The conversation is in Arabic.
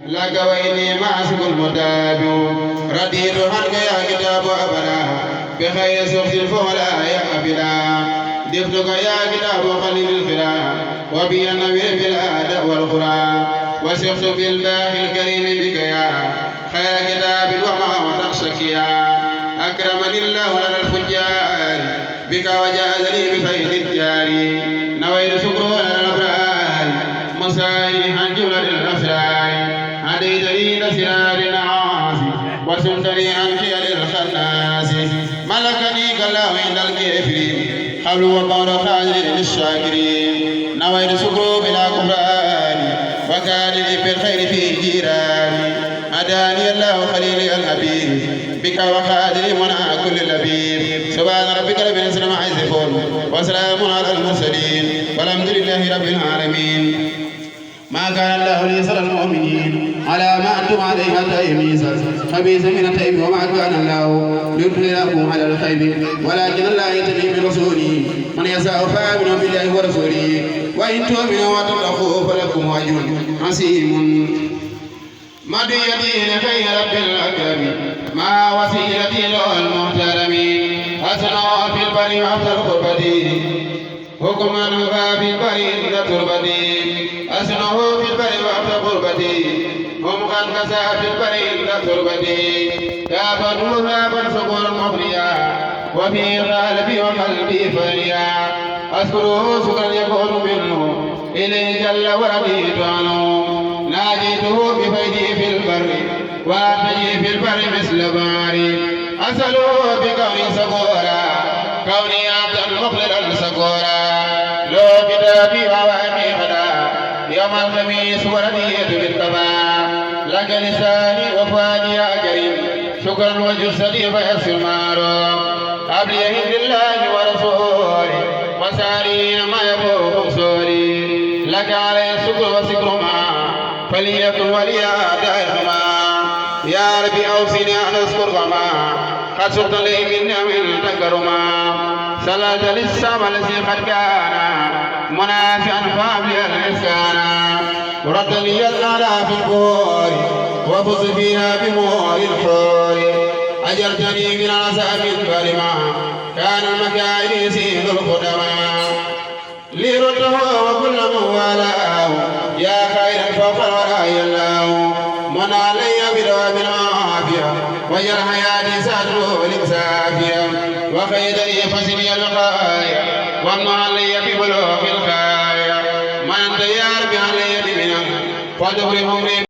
لك وإني ماسك المتابع رديت عنك يا كتاب أبدا بخير سخط فولا يا أبدا دفتك يا كتاب خليل الخلا وبي النبي في الآداء والقرى وسخت بالباقي الكريم بك يا خير كتاب وما تخشك يا أكرمني الله على الفجار بك وجازني بخير الجاري نويت شكر على الأبرار مسائحا جملة الأسرار هديتني لسرار العاصي وسمتني عن خير الخناس ملكني كالله عند الكافرين قبل وقول خالد للشاكرين نويت شكر بلا كفران وكان لي بالخير في جيراني هداني الله خليلي الحبيب بك وخادري منع كل لبيب سبحان ربك رب العزة عما يصفون وسلام على المرسلين والحمد لله رب العالمين ما كان الله ليسر المؤمنين على ما أنتم عليه حتى يميز خبيث من الطيب وما كان الله ليطلعكم على الخير ولكن الله يتبع برسوله من يشاء فآمنوا بالله ورسوله وإن تؤمنوا وتتقوا فلكم أجر عظيم مديتي لخير رب الأكرم ما وسيلتي له المحترمين أسنى في البر وأفضل قربتي حكما في البر إلى تربتي أسنه في البر وأفضل قربتي هم قد كسى في البر إلى تربتي كافر وهابا سكون مغنيا وفي قلبي وقلبي فريا أذكره شكرا يكون منه إليه جل ورضيت عنه ناجيته بفيدي في البر وأرتجي في البر مثل باري أسأله بكوني سكورا كوني عبدا مخلدا سكورا لو كتابي ووامي غدا يوم الخميس ورديت بالكفا لك لساني وفؤادي يا كريم شكرا وجسدي فيسر مارو قبل يهد الله ورسوله وسارين ما يفوق سوري لك علي الشكر وسكر ما فليكن ولي دائما يا ربي أوصني أن أذكر ما قد سقت لي من نعم تكرما صلاة للسام الذي قد كان منافعا فابلي الإحسان ورد لي الأعلى في الكور وفز فيها بمور الحور أجرتني من عذاب برما كان المكائد يسيل القدما لي رده وكل من والاه يا خير فوق الوراء الله من علي بدوام العافية وجر حياتي سادر لمسافية وخيدني فسني الغاية ومن علي ببلوغ الغاية من انت يا ربي علي بمنا فادخل عمري